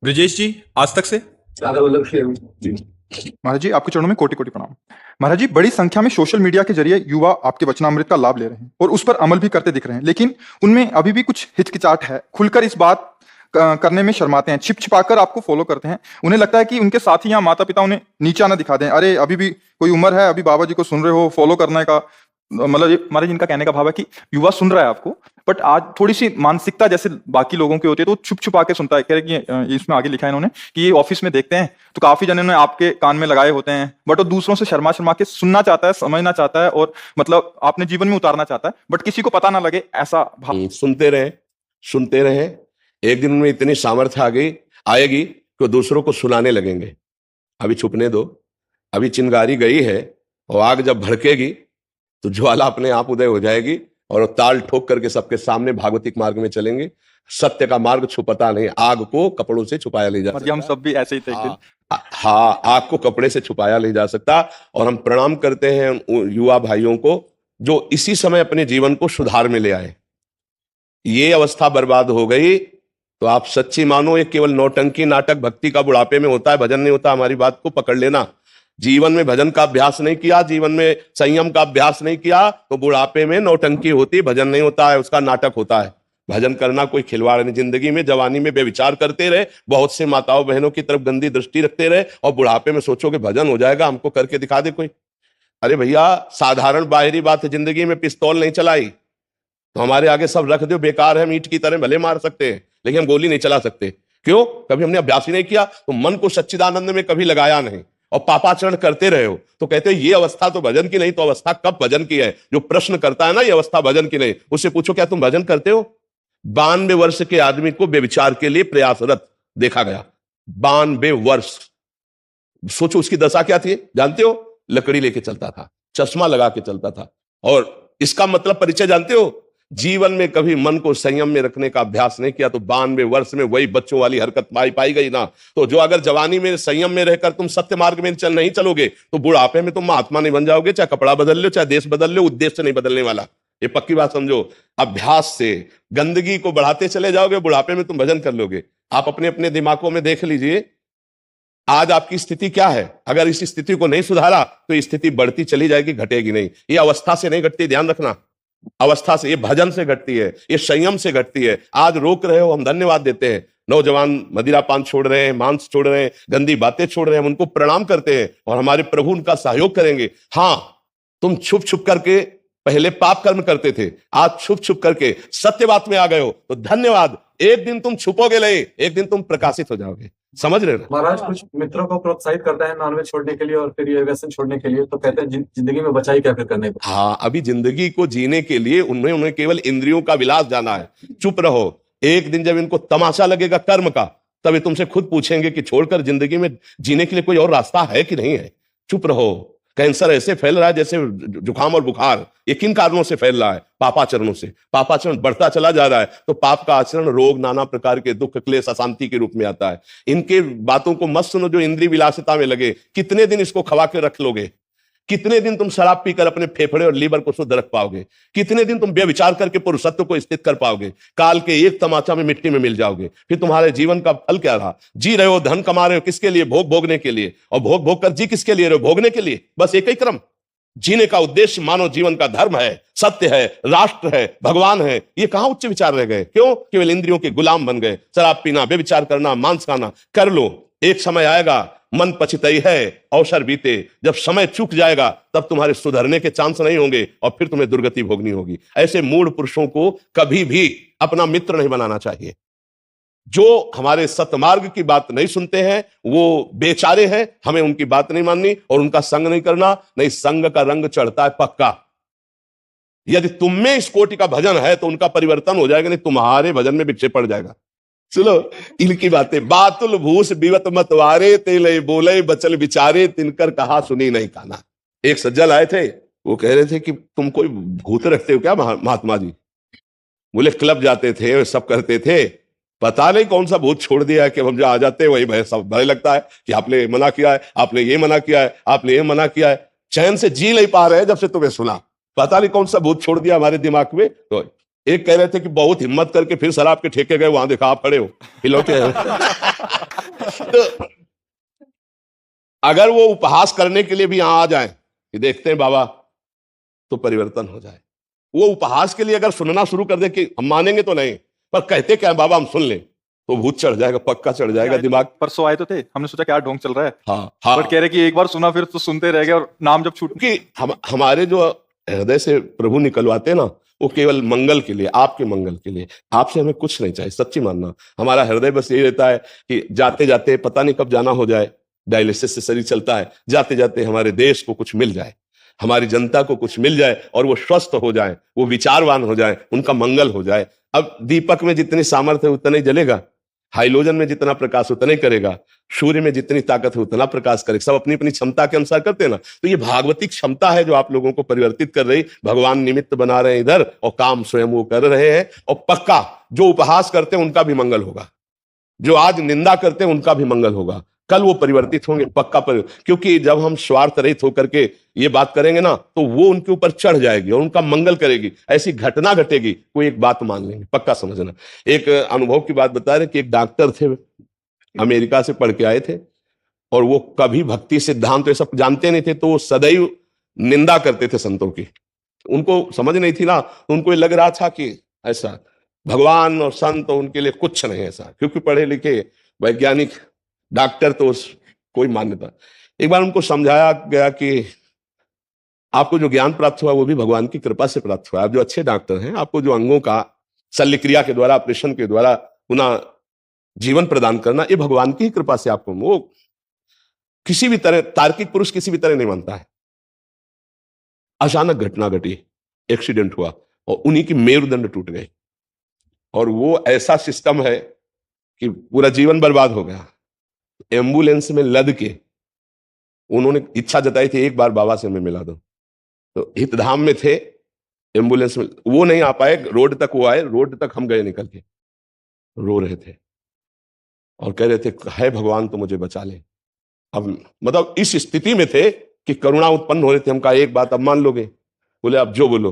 ब्रिजेश जी, आज तक से। जी। महाराज जी, आपके चरणों में कोटि कोटि प्रणाम। महाराज जी, बड़ी संख्या में सोशल मीडिया के जरिए युवा आपके वचनामृत का लाभ ले रहे हैं और उस पर अमल भी करते दिख रहे हैं, लेकिन उनमें अभी भी कुछ हिचकिचाहट है। खुलकर इस बात करने में शर्माते हैं, छिप छिपाकर आपको फॉलो करते हैं। उन्हें लगता है कि उनके साथी या माता पिता उन्हें नीचा ना दिखा दें। अरे, अभी भी कोई उम्र है, अभी बाबा जी को सुन रहे हो, फॉलो करने का। मतलब महाराज जी, इनका कहने का भाव है कि युवा सुन रहा है आपको, बट आज थोड़ी सी मानसिकता जैसे बाकी लोगों की होती है, तो छुप छुपा के सुनता है। कह रहे कि इसमें आगे लिखा है इन्होंने कि ये ऑफिस में देखते हैं तो काफी जन ने आपके कान में लगाए होते हैं, बट वो दूसरों से शर्मा शर्मा के सुनना चाहता है, समझना चाहता है और मतलब आपने जीवन में उतारना चाहता है, बट किसी को पता ना लगे, ऐसा भाव। सुनते रहे। एक दिन उनमें इतनी सामर्थ्य आएगी कि वो दूसरों को सुनाने लगेंगे। अभी छुपने दो, अभी चिंगारी गई है और आग जब भड़केगी तो ज्वाला अपने आप उदय हो जाएगी और वो ताल ठोक करके सबके सामने भागवतिक मार्ग में चलेंगे। सत्य का मार्ग छुपता नहीं, आग को कपड़ों से छुपाया नहीं जा सकता। हम सब भी ऐसे ही थे एक दिन। हाँ, आग को कपड़े से छुपाया नहीं जा सकता। और हम प्रणाम करते हैं उन युवा भाइयों को जो इसी समय अपने जीवन को सुधार में ले आए। ये अवस्था बर्बाद हो गई तो आप सच्ची मानो ये केवल नौटंकी नाटक भक्ति का बुढ़ापे में होता है, भजन नहीं होता। हमारी बात को पकड़ लेना। जीवन में भजन का अभ्यास नहीं किया, जीवन में संयम का अभ्यास नहीं किया तो बुढ़ापे में नौटंकी होती, भजन नहीं होता है, उसका नाटक होता है। भजन करना कोई खिलवाड़ नहीं। जिंदगी में जवानी में बेविचार करते रहे, बहुत से माताओं बहनों की तरफ गंदी दृष्टि रखते रहे और बुढ़ापे में सोचो कि भजन हो जाएगा, हमको करके दिखा दे कोई। अरे भैया, साधारण बाहरी बात है, जिंदगी में पिस्तौल नहीं चलाई तो हमारे आगे सब रख दो, बेकार है। मीट की तरह भले मार सकते हैं लेकिन हम गोली नहीं चला सकते। क्यों? कभी हमने अभ्यास ही नहीं किया, तो मन को सच्चिदानंद में कभी लगाया नहीं और पापाचरण करते रहे हो। तो कहते हैं ये अवस्था तो भजन की नहीं, तो अवस्था कब भजन की है? जो प्रश्न करता है ना ये अवस्था भजन की नहीं, उससे पूछो क्या तुम भजन करते हो? 92 वर्ष के आदमी को व्यभिचार के लिए प्रयासरत देखा गया। 92 वर्ष। सोचो उसकी दशा क्या थी, जानते हो? लकड़ी लेके चलता था, चश्मा लगा के चलता था। और इसका मतलब परिचय जानते हो? जीवन में कभी मन को संयम में रखने का अभ्यास नहीं किया तो 92 वर्ष में वही बच्चों वाली हरकत पाई गई ना। तो जो अगर जवानी में संयम में रहकर तुम सत्य मार्ग में नहीं चलोगे तो बुढ़ापे में तुम महात्मा नहीं बन जाओगे। चाहे कपड़ा बदल लो, चाहे देश बदल लो, उद्देश्य नहीं बदलने वाला। ये पक्की बात समझो। अभ्यास से गंदगी को बढ़ाते चले जाओगे, बुढ़ापे में तुम भजन कर लोगे। आप अपने अपने दिमागों में देख लीजिए आज आपकी स्थिति क्या है। अगर इस स्थिति को नहीं सुधारा तो ये स्थिति बढ़ती चली जाएगी, घटेगी नहीं। ये अवस्था से नहीं घटती, ध्यान रखना। अवस्था से, ये भजन से घटती है, ये संयम से घटती है। आज रोक रहे हो, हम धन्यवाद देते हैं। नौजवान मदिरा पान छोड़ रहे हैं, मांस छोड़ रहे हैं, गंदी बातें छोड़ रहे हैं, हम उनको प्रणाम करते हैं और हमारे प्रभु उनका सहयोग करेंगे। हाँ, तुम छुप छुप करके पहले पाप कर्म करते थे, आज छुप छुप करके सत्य बात में आ गए हो तो धन्यवाद। एक दिन तुम छुपोगे नहीं, एक दिन तुम प्रकाशित हो जाओगे। समझ रहे हो? महाराज कुछ मित्रों को प्रोत्साहित करता है नॉनवेज छोड़ने के लिए और फिर ये व्यसन छोड़ने के लिए, तो कहते हैं जिंदगी में बचाई क्या फिर करने को। हाँ, अभी जिंदगी को जीने के लिए उन्हें केवल इंद्रियों का विलास जाना है। चुप रहो। एक दिन जब इनको तमाशा लगेगा कर्म का, तब ये तुमसे खुद पूछेंगे कि छोड़कर जिंदगी में जीने के लिए कोई और रास्ता है कि नहीं है। चुप रहो। कैंसर ऐसे फैल रहा है जैसे जुकाम और बुखार। ये किन कारणों से फैल रहा है? पापाचरणों से। पापाचरण बढ़ता चला जा रहा है तो पाप का आचरण रोग, नाना प्रकार के दुख, क्लेश, अशांति के रूप में आता है। इनके बातों को मत सुनो जो इंद्रिय विलासिता में लगे। कितने दिन इसको खवा के रख लोगे? कितने दिन तुम शराब पीकर अपने फेफड़े और लीवर को शुद्ध रख पाओगे? कितने दिन तुम बेविचार करके पुरुषत्व को स्थित कर पाओगे? काल के एक तमाचा में मिट्टी में मिल जाओगे। फिर तुम्हारे जीवन का फल क्या रहा? जी रहे हो, धन कमा रहे हो, किसके लिए? भोग भोगने के लिए। और भोग भोग कर जी किसके लिए रहे हो? भोगने के लिए। बस एक ही क्रम। जीने का उद्देश्य मानव जीवन का धर्म है, सत्य है, राष्ट्र है, भगवान है। ये कहां उच्च विचार रह गए? क्यों? केवल इंद्रियों के गुलाम बन गए। शराब पीना, बेविचार करना, मांस खाना कर लो। एक समय आएगा, मन पछताई है, अवसर बीते। जब समय चूक जाएगा तब तुम्हारे सुधरने के चांस नहीं होंगे और फिर तुम्हें दुर्गति भोगनी होगी। ऐसे मूढ़ पुरुषों को कभी भी अपना मित्र नहीं बनाना चाहिए। जो हमारे सतमार्ग की बात नहीं सुनते हैं वो बेचारे हैं, हमें उनकी बात नहीं माननी और उनका संग नहीं करना। नहीं, संग का रंग चढ़ता है पक्का। यदि तुम में इस कोटि का भजन है तो उनका परिवर्तन हो जाएगा, नहीं तुम्हारे भजन में विक्षेप पड़ जाएगा। सुनो इनकी बातें। बातुल भूष बिवत मतवारे, तेले बोले बचल विचारे, तिनकर कहा सुनी नहीं काना। एक सज्जन आए थे, वो कह रहे थे कि तुम कोई भूत रखते हो क्या महात्मा जी? बोले क्लब जाते थे, सब करते थे, पता नहीं कौन सा भूत छोड़ दिया है कि हम जो आ जाते हैं वही भय सब भय लगता है कि आपने मना किया है, आपने ये मना किया है, आपने ये मना किया है। चैन से जी नहीं पा रहे जब से तुम्हें सुना। पता नहीं कौन सा भूत छोड़ दिया हमारे दिमाग में। तो एक कह रहे थे कि बहुत हिम्मत करके फिर शराब के ठेके गए, वहां देखा आप खड़े हो हिलौते हैं। तो अगर वो उपहास करने के लिए भी यहां आ जाए कि देखते हैं बाबा, तो परिवर्तन हो जाए। वो उपहास के लिए अगर सुनना शुरू कर दे कि हम मानेंगे तो नहीं, पर कहते क्या है बाबा हम सुन लें, तो भूत चढ़ जाएगा, पक्का चढ़ जाएगा दिमाग। परसों आए तो थे, हमने सोचा क्या ढोंग चल रहा है, हाँ बट कह रहे कि एक बार सुना फिर तो सुनते रह गए, और नाम जब छूट कि हमारे जो हृदय से प्रभु निकलवाते हैं ना, वो केवल मंगल के लिए, आपके मंगल के लिए। आपसे हमें कुछ नहीं चाहिए, सच्ची मानना। हमारा हृदय बस यही रहता है कि जाते जाते पता नहीं कब जाना हो जाए, डायलिसिस से शरीर चलता है, जाते जाते हमारे देश को कुछ मिल जाए, हमारी जनता को कुछ मिल जाए, और वो स्वस्थ हो जाए, वो विचारवान हो जाए, उनका मंगल हो जाए। अब दीपक में जितनी सामर्थ्य है उतना ही जलेगा, हाइलोजन में जितना प्रकाश उतना ही करेगा, सूर्य में जितनी ताकत है उतना प्रकाश करेगा। सब अपनी अपनी क्षमता के अनुसार करते हैं ना। तो ये भागवतिक क्षमता है जो आप लोगों को परिवर्तित कर रही। भगवान निमित्त बना रहे हैं इधर, और काम स्वयं वो कर रहे हैं। और पक्का जो उपहास करते हैं उनका भी मंगल होगा, जो आज निंदा करते हैं उनका भी मंगल होगा। कल वो परिवर्तित होंगे, पक्का क्योंकि जब हम स्वार्थ रहित होकर के ये बात करेंगे ना, तो वो उनके ऊपर चढ़ जाएगी और उनका मंगल करेगी। ऐसी घटना घटेगी, कोई एक बात मान लेंगे, पक्का समझना। एक अनुभव की बात बता रहे कि एक डॉक्टर थे, अमेरिका से पढ़ के आए थे, और वो कभी भक्ति सिद्धांत ये सब जानते नहीं थे, तो वो सदैव निंदा करते थे संतों की। उनको समझ नहीं थी ना, तो उनको ये लग रहा था कि ऐसा भगवान और संत उनके लिए कुछ नहीं ऐसा, क्योंकि पढ़े लिखे वैज्ञानिक डॉक्टर तो कोई मान्यता। एक बार उनको समझाया गया कि आपको जो ज्ञान प्राप्त हुआ वो भी भगवान की कृपा से प्राप्त हुआ। आप जो अच्छे डॉक्टर हैं, आपको जो अंगों का शल्य क्रिया के द्वारा, ऑपरेशन के द्वारा पुनः जीवन प्रदान करना, ये भगवान की ही कृपा से आपको, वो किसी भी तरह तार्किक पुरुष किसी भी तरह नहीं मानता है। अचानक घटना घटी, एक्सीडेंट हुआ और उन्हीं की मेरुदंड टूट गई, और वो ऐसा सिस्टम है कि पूरा जीवन बर्बाद हो गया। एम्बुलेंस में लद के उन्होंने इच्छा जताई थी एक बार बाबा से हमें मिला दो, तो हितधाम में थे, एम्बुलेंस में वो नहीं आ पाए, रोड तक वो आए, रोड तक हम गए निकल के, रो रहे थे और कह रहे थे है भगवान तो मुझे बचा ले। अब मतलब इस स्थिति में थे कि करुणा उत्पन्न हो रही थी। हम कहा एक बात अब मान लोगे? बोले अब जो बोलो।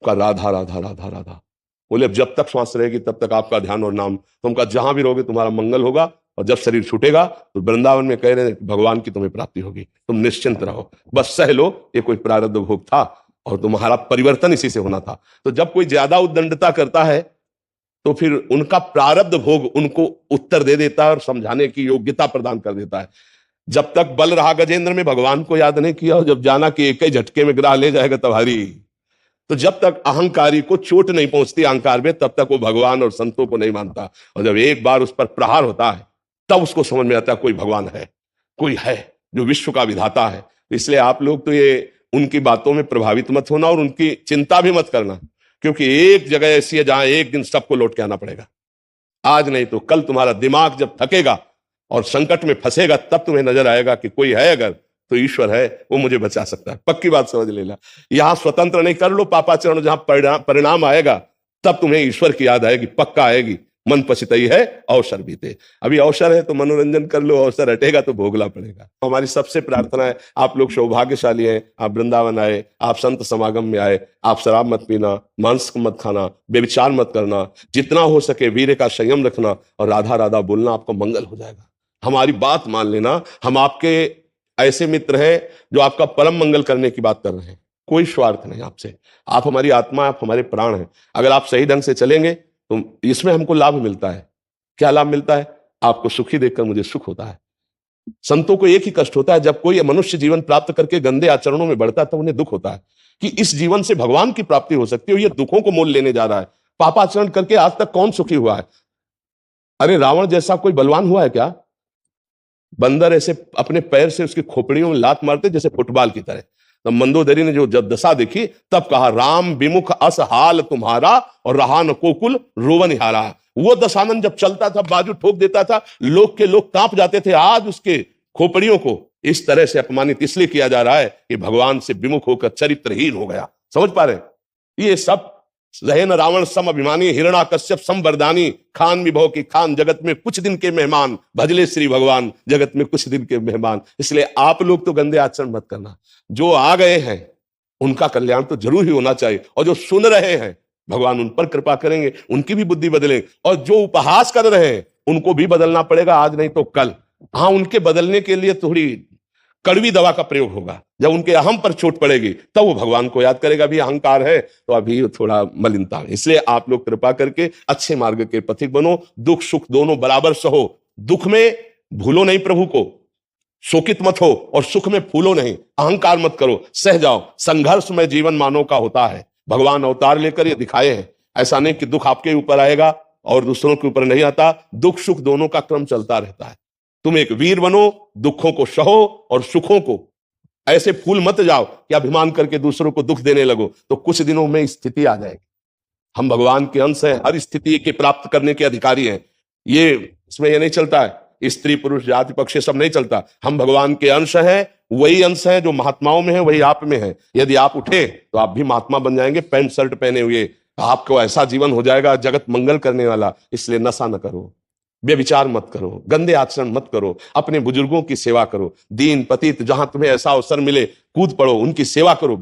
कहा राधा राधा राधा राधा। बोले अब जब तक श्वास रहेगी तब तक आपका ध्यान और नाम। तो हम कहा जहां भी रहोगे तुम्हारा मंगल होगा, और जब शरीर छूटेगा तो वृंदावन में कह रहे हैं भगवान की तुम्हें प्राप्ति होगी, तुम निश्चिंत रहो, बस सह लो, ये कोई प्रारब्ध भोग था और तुम्हारा परिवर्तन इसी से होना था। तो जब कोई ज्यादा उद्दंडता करता है तो फिर उनका प्रारब्ध भोग उनको उत्तर दे देता है और समझाने की योग्यता प्रदान कर देता है। जब तक बल रहा गजेंद्र में भगवान को याद नहीं किया, और जब जाना कि एक ही झटके में गिरा ले जाएगा तुम्हारी, तो जब तक अहंकारी को चोट नहीं पहुंचती अहंकार में, तब तक वो भगवान और संतों को नहीं मानता। और जब एक बार उस पर प्रहार होता है तब उसको समझ में आता है कोई भगवान है, कोई है जो विश्व का विधाता है। इसलिए आप लोग तो ये उनकी बातों में प्रभावित मत होना और उनकी चिंता भी मत करना, क्योंकि एक जगह ऐसी है जहां एक दिन सबको लौट के आना पड़ेगा। आज नहीं तो कल तुम्हारा दिमाग जब थकेगा और संकट में फंसेगा, तब तुम्हें नजर आएगा कि कोई है अगर तो ईश्वर है, वो मुझे बचा सकता है। पक्की बात समझ लेना। यहां स्वतंत्र नहीं, कर लो पापाचरण, जहां परिणाम आएगा तब तुम्हें ईश्वर की याद आएगी, पक्का आएगी। मन पछताई है अवसर बीते। अभी अवसर है तो मनोरंजन कर लो, अवसर हटेगा तो भोगना पड़ेगा। हमारी सबसे प्रार्थना है, आप लोग सौभाग्यशाली हैं, आप वृंदावन आए, आप संत समागम में आए, आप शराब मत पीना, मांस मत खाना, बेविचार मत करना, जितना हो सके वीर्य का संयम रखना और राधा राधा बोलना, आपको मंगल हो जाएगा। हमारी बात मान लेना, हम आपके ऐसे मित्र हैं जो आपका परम मंगल करने की बात कर रहे हैं। कोई स्वार्थ नहीं आपसे, आप हमारी आत्मा, आप हमारे प्राण हैं। अगर आप सही ढंग से चलेंगे तो इसमें हमको लाभ मिलता है। क्या लाभ मिलता है? आपको सुखी देखकर मुझे सुख होता है। संतों को एक ही कष्ट होता है, जब कोई मनुष्य जीवन प्राप्त करके गंदे आचरणों में बढ़ता है तो उन्हें दुख होता है कि इस जीवन से भगवान की प्राप्ति हो सकती है, ये दुखों को मोल लेने जा रहा है। पापाचरण करके आज तक कौन सुखी हुआ है? अरे रावण जैसा कोई बलवान हुआ है क्या? बंदर ऐसे अपने पैर से उसकी खोपड़ियों में लात मारते जैसे फुटबॉल की तरह। तो मंदोदरी ने जो जब दशा देखी तब कहा राम विमुख अस हाल तुम्हारा और रहा न कोकुल रोवन हारा। वो दशानंद जब चलता था बाजू ठोक देता था, लोग के लोग कांप जाते थे। आज उसके खोपड़ियों को इस तरह से अपमानित इसलिए किया जा रहा है कि भगवान से विमुख होकर चरित्रहीन हो गया। समझ पा रहे? ये सब रहे न रावण सम अभिमानी, हिरणा कश्यप सम वरदानी, खान विभव की खान जगत में कुछ दिन के मेहमान, भजले श्री भगवान जगत में कुछ दिन के मेहमान। इसलिए आप लोग तो गंदे आचरण मत करना। जो आ गए हैं उनका कल्याण तो जरूर ही होना चाहिए, और जो सुन रहे हैं भगवान उन पर कृपा करेंगे, उनकी भी बुद्धि बदलेंगे। और जो उपहास कर रहे हैं उनको भी बदलना पड़ेगा, आज नहीं तो कल। हाँ, उनके बदलने के लिए थोड़ी कड़वी दवा का प्रयोग होगा। जब उनके अहम पर चोट पड़ेगी तब वो भगवान को याद करेगा। अभी अहंकार है तो अभी थोड़ा मलिनता है। इसलिए आप लोग कृपा करके अच्छे मार्ग के पथिक बनो, दुख सुख दोनों बराबर सहो। दुख में भूलो नहीं प्रभु को, शोकित मत हो, और सुख में फूलो नहीं, अहंकार मत करो, सह जाओ। संघर्ष में जीवन मानव का होता है। भगवान अवतार लेकर ये दिखाए हैं। ऐसा नहीं कि दुख आपके ऊपर आएगा और दूसरों के ऊपर नहीं आता। दुख सुख दोनों का क्रम चलता रहता है। तुम एक वीर बनो, दुखों को सहो और सुखों को ऐसे फूल मत जाओ कि अभिमान करके दूसरों को दुख देने लगो, तो कुछ दिनों में स्थिति आ जाएगी। हम भगवान के अंश हैं, हर स्थिति के प्राप्त करने के अधिकारी हैं। ये इसमें ये नहीं चलता है स्त्री पुरुष जाति पक्ष सब नहीं चलता। हम भगवान के अंश हैं, वही अंश हैं जो महात्माओं में है, वही आप में है। यदि आप उठे तो आप भी महात्मा बन जाएंगे, पैंट शर्ट पहने हुए। आपको ऐसा जीवन हो जाएगा जगत मंगल करने वाला। इसलिए नशा न करो, व्यभिचार मत करो, गंदे आचरण मत करो, अपने बुजुर्गों की सेवा करो, दीन पतित जहां तुम्हें ऐसा अवसर मिले कूद पड़ो, उनकी सेवा करो।